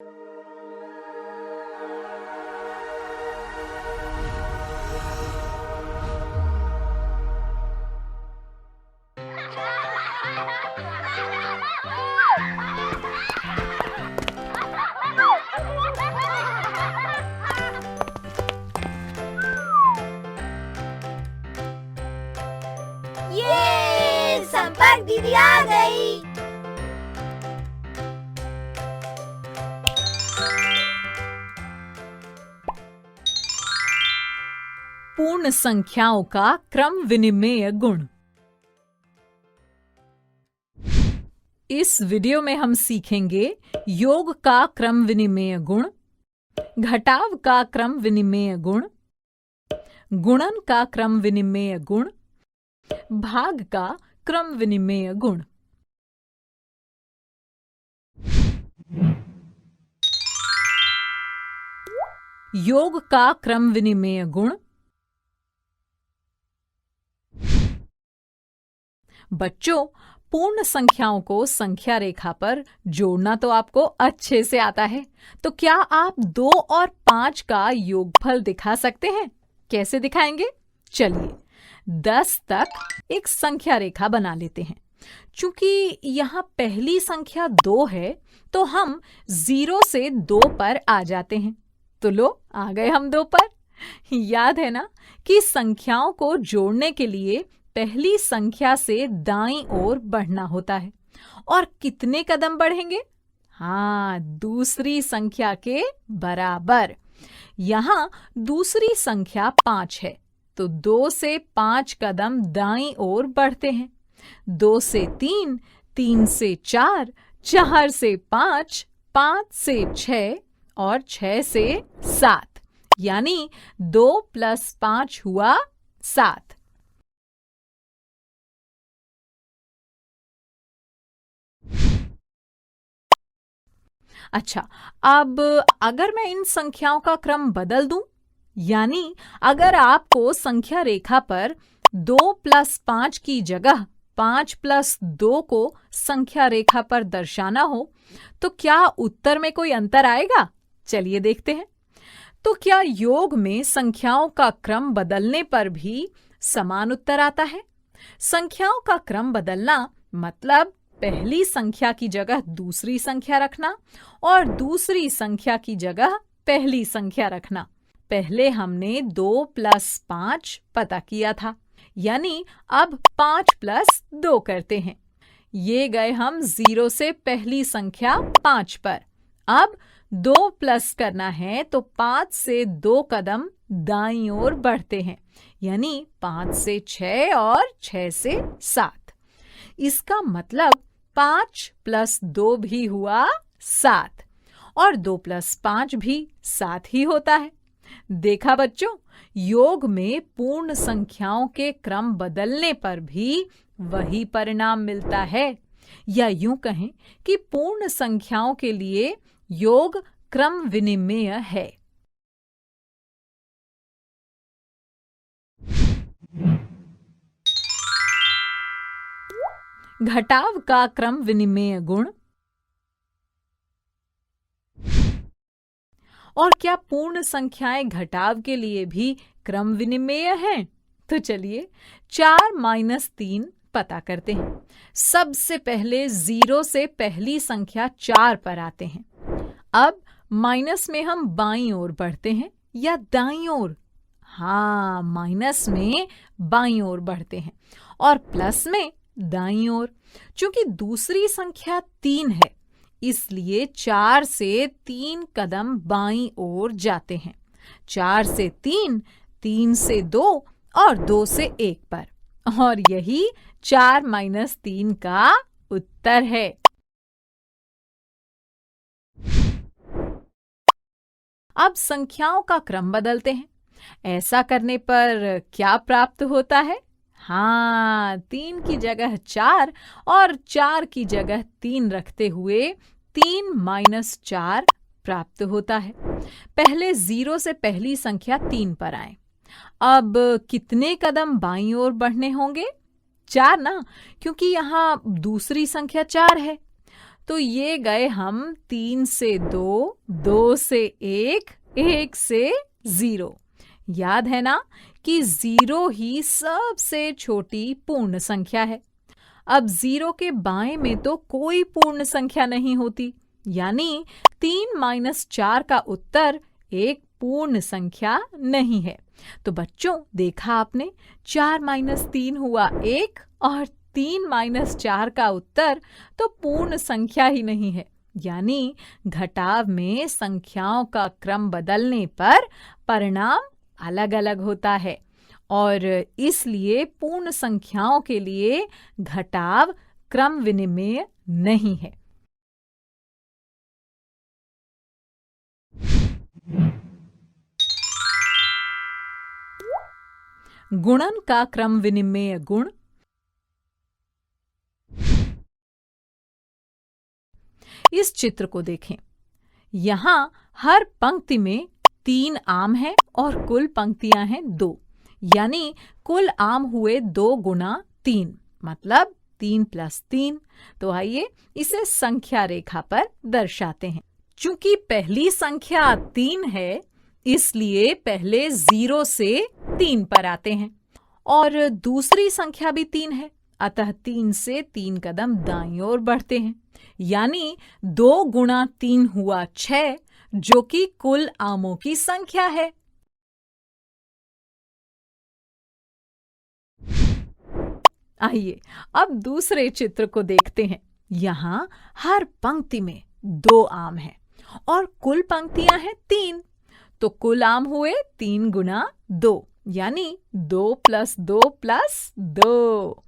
ये संपर्क दीदी आ गई। पूर्ण संख्याओं का क्रम विनिमेय गुण। इस वीडियो में हम सीखेंगे योग का क्रम विनिमेय गुण, घटाव का क्रम विनिमेय गुण, गुणन का क्रम विनिमेय गुण, भाग का क्रम विनिमेय गुण। योग का क्रम विनिमेय गुण। बच्चों, पूर्ण संख्याओं को संख्या रेखा पर जोड़ना तो आपको अच्छे से आता है, तो क्या आप 2 और 5 का योगफल दिखा सकते हैं? कैसे दिखाएंगे? चलिए 10 तक एक संख्या रेखा बना लेते हैं। चूंकि यहाँ पहली संख्या 2 है, तो हम 0 से 2 पर आ जाते हैं। तो लो, आ गए हम 2 पर। याद है ना कि संख्याओं को जोड़ने के लिए पहली संख्या से दाईं ओर बढ़ना होता है। और कितने कदम बढ़ेंगे? हाँ, दूसरी संख्या के बराबर। यहाँ दूसरी संख्या 5 है, तो 2 से 5 कदम दाईं ओर बढ़ते हैं। 2 से 3, 3 से 4, 4 से 5, 5 से 6 और 6 से 7, यानी 2 + 5 हुआ 7। अच्छा, अब अगर मैं इन संख्याओं का क्रम बदल दूं, यानी अगर आपको संख्या रेखा पर 2 + 5 की जगह 5 + 2 को संख्या रेखा पर दर्शाना हो, तो क्या उत्तर में कोई अंतर आएगा? चलिए देखते हैं। तो क्या योग में संख्याओं का क्रम बदलने पर भी समान उत्तर आता है? संख्याओं का क्रम बदलना मतलब पहली संख्या की जगह दूसरी संख्या रखना और दूसरी संख्या की जगह पहली संख्या रखना। पहले हमने 2 + 5 पता किया था, यानी अब 5 + 2 करते हैं। ये गए हम 0 से पहली संख्या 5 पर। अब 2 प्लस करना है, तो 5 से 2 कदम दाईं ओर बढ़ते हैं, यानी 5 से 6 और 6 से 7। इसका मतलब 5 + 2 भी हुआ 7 और 2 + 5 भी 7 ही होता है। देखा बच्चों, योग में पूर्ण संख्याओं के क्रम बदलने पर भी वही परिणाम मिलता है, या यूं कहें कि पूर्ण संख्याओं के लिए योग क्रम विनिमेय है। घटाव का क्रम विनिमेय गुण। और क्या पूर्ण संख्याएं घटाव के लिए भी क्रम विनिमेय हैं? तो चलिए 4 - 3 पता करते हैं। सबसे पहले 0 से पहली संख्या 4 पर आते हैं। अब माइनस में हम बाईं ओर बढ़ते हैं या दाईं ओर? हाँ, माइनस में बाईं ओर बढ़ते हैं और प्लस में दाईं ओर। चूंकि दूसरी संख्या 3 है, इसलिए 4 से 3 कदम बाईं ओर जाते हैं। 4 से 3, 3 से 2 और 2 से 1 पर। और यही 4 - 3 का उत्तर है। अब संख्याओं का क्रम बदलते हैं। ऐसा करने पर क्या प्राप्त होता है? हाँ, 3 की जगह 4 और 4 की जगह 3 रखते हुए 3 - 4 प्राप्त होता है। पहले 0 से पहली संख्या 3 पर आए। अब कितने कदम बाईं ओर बढ़ने होंगे? 4 ना, क्योंकि यहाँ दूसरी संख्या 4 है। तो ये गए हम 3 से 2, 2 से 1, 1 से 0। याद है ना कि 0 ही सबसे छोटी पूर्ण संख्या है। अब 0 के बाएं में तो कोई पूर्ण संख्या नहीं होती, यानी 3 - 4 का उत्तर एक पूर्ण संख्या नहीं है। तो बच्चों, देखा आपने, 4 - 3 हुआ 1 और 3 - 4 का उत्तर तो पूर्ण संख्या ही नहीं है। यानी घटाव में संख्याओं का क्रम बदलने पर परिणाम अलग अलग होता है और इसलिए पूर्ण संख्याओं के लिए घटाव क्रम विनिमेय नहीं है। गुणन का क्रम विनिमेय गुण। इस चित्र को देखें। यहां हर पंक्ति में 3 आम हैं और कुल पंक्तियां हैं 2, यानी कुल आम हुए 2 गुना 3, मतलब 3 + 3। तो आइए इसे संख्या रेखा पर दर्शाते हैं। चूंकि पहली संख्या 3 है, इसलिए पहले 0 से 3 पर आते हैं और दूसरी संख्या भी 3 है, अतः 3 से 3 कदम दाईं ओर बढ़ते हैं, यानी 2 गुणा 3 हुआ 6, जो कि कुल आमों की संख्या है। आइए अब दूसरे चित्र को देखते हैं। यहां हर पंक्ति में 2 आम हैं और कुल पंक्तियां हैं 3, तो कुल आम हुए 3 गुना 2, यानी 2 + 2 + 2।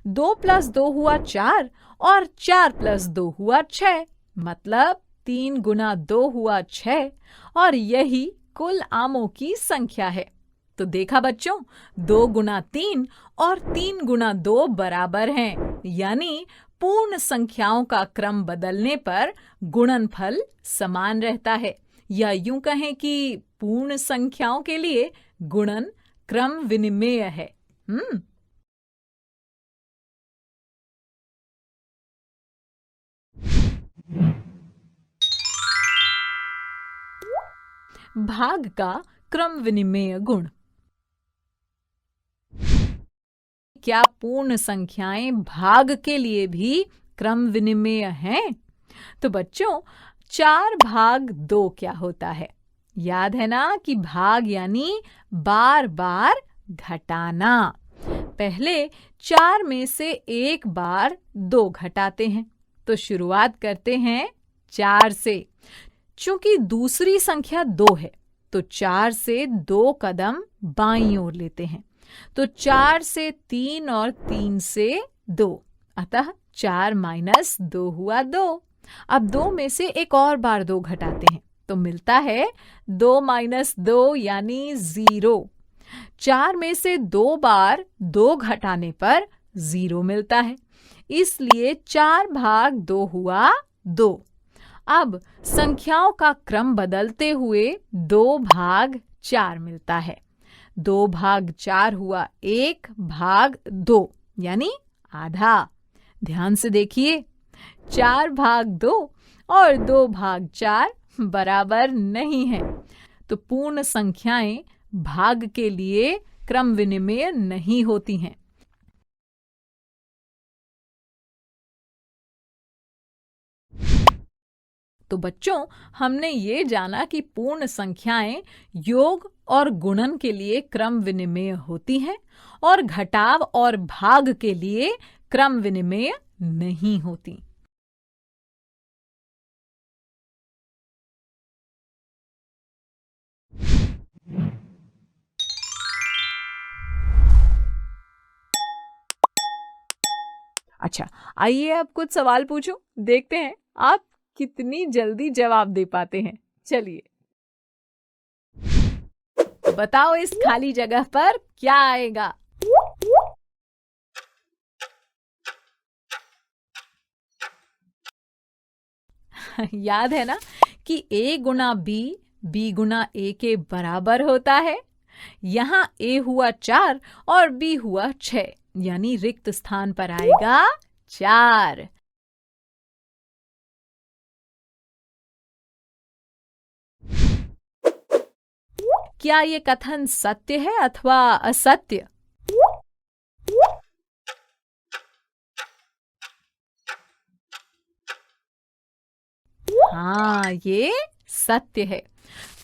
2 + 2 हुआ 4 और 4 + 2 हुआ 6, मतलब 3 गुना 2 हुआ 6 और यही कुल आमों की संख्या है। तो देखा बच्चों, 2 गुना 3 और 3 गुना 2 बराबर हैं, यानी पूर्ण संख्याओं का क्रम बदलने पर गुणनफल समान रहता है, या यूं कहें कि पूर्ण संख्याओं के लिए गुणन क्रम विनिमेय है। भाग का क्रम विनिमेय गुण। क्या पूर्ण संख्याएं भाग के लिए भी क्रम विनिमेय हैं? तो बच्चों, 4/2 क्या होता है? याद है ना कि भाग यानी बार बार घटाना। पहले 4 में से एक बार 2 घटाते हैं, तो शुरुआत करते हैं 4 से। चूंकि दूसरी संख्या 2 है, तो 4 से 2 कदम बाईं ओर लेते हैं, तो 4 से 3 और 3 से 2, अतः 4 - 2 हुआ 2। अब 2 में से एक और बार 2 घटाते हैं, तो मिलता है 2 - 2 यानी 0। 4 में से 2 बार 2 घटाने पर 0 मिलता है, इसलिए 4/2 हुआ 2। अब संख्याओं का क्रम बदलते हुए 2/4 मिलता है। 2/4 हुआ 1/2, यानी आधा। ध्यान से देखिए, 4/2 और 2/4 बराबर नहीं है, तो पूर्ण संख्याएं भाग के लिए क्रम विनिमेय नहीं होती हैं। तो बच्चों, हमने ये जाना कि पूर्ण संख्याएं योग और गुणन के लिए क्रम विनिमेय होती हैं और घटाव और भाग के लिए क्रम विनिमेय नहीं होती। अच्छा, आइए अब कुछ सवाल पूछूं, देखते हैं आप कितनी जल्दी जवाब दे पाते हैं। चलिए, बताओ इस खाली जगह पर क्या आएगा? याद है ना कि a Guna b, b Guna a के बराबर होता है। यहाँ a हुआ 4 और b हुआ 6, यानी रिक्त स्थान पर आएगा 4। क्या ये कथन सत्य है अथवा असत्य? हाँ, ये सत्य है।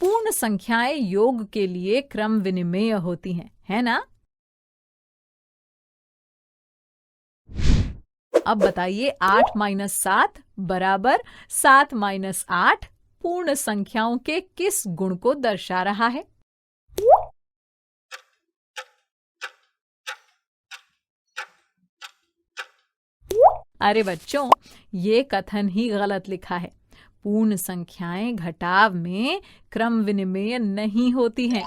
पूर्ण संख्याएं योग के लिए क्रम विनिमेय होती हैं, है ना? अब बताइए 8 - 7 बराबर 7 - 8 पूर्ण संख्याओं के किस गुण को दर्शा रहा है? अरे बच्चों, ये कथन ही गलत लिखा है। पूर्ण संख्याएं घटाव में क्रम विनिमेय नहीं होती हैं।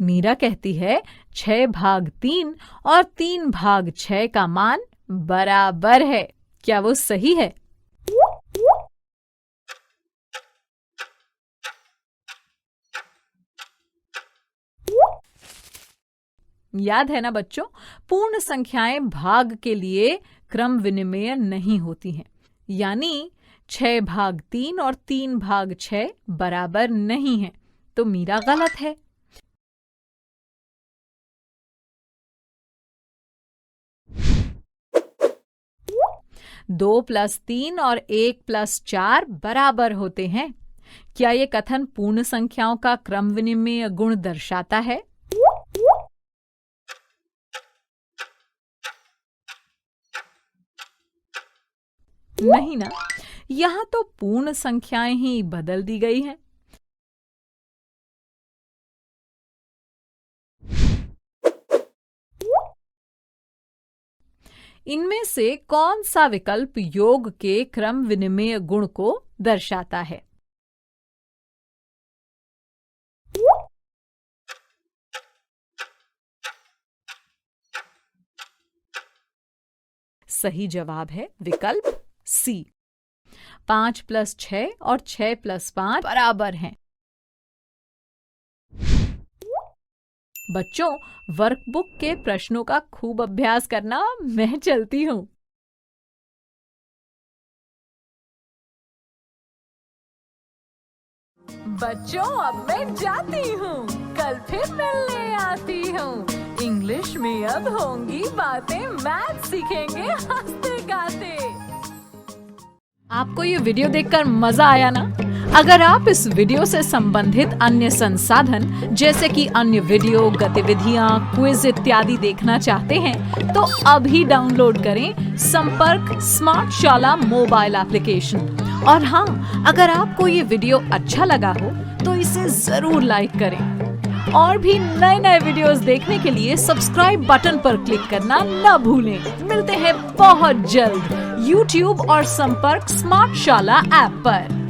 मीरा कहती है 6/3 और 3/6 का मान बराबर है। क्या वो सही है? याद है ना बच्चों, पूर्ण संख्याएं भाग के लिए क्रम विनिमेय नहीं होती हैं। यानी 6/3 और 3/6 बराबर नहीं है, तो मीरा गलत है। 2 + 3 और 1 + 4 बराबर होते हैं। क्या ये कथन पूर्ण संख्याओं का क्रम विनिमेय गुण दर्शाता है? नहीं ना, यहाँ तो पूर्ण संख्याएं ही बदल दी गई हैं। इनमें से कौन सा विकल्प योग के क्रम विनिमेय गुण को दर्शाता है? सही जवाब है विकल्प सी। 5 + 6 और 6 + 5 बराबर हैं। बच्चों, वर्कबुक के प्रश्नों का खूब अभ्यास करना। मैं चलती हूँ। बच्चों, अब मैं जाती हूँ, कल फिर मिलने आती हूँ। इंग्लिश में अब होंगी बातें, मैथ सीखेंगे हंसते गाते। आपको ये वीडियो देखकर मजा आया ना? अगर आप इस वीडियो से संबंधित अन्य संसाधन जैसे कि अन्य वीडियो, गतिविधियां, क्विज इत्यादि देखना चाहते हैं, तो अभी डाउनलोड करें संपर्क स्मार्ट शाला मोबाइल एप्लीकेशन। और हाँ, अगर आपको ये वीडियो अच्छा लगा हो तो इसे जरूर लाइक करें। और भी नए वीडियोस देखने के लिए सब्सक्राइब बटन पर क्लिक करना न भूलें। मिलते हैं बहुत जल्द YouTube और संपर्क स्मार्ट शाला ऐप पर।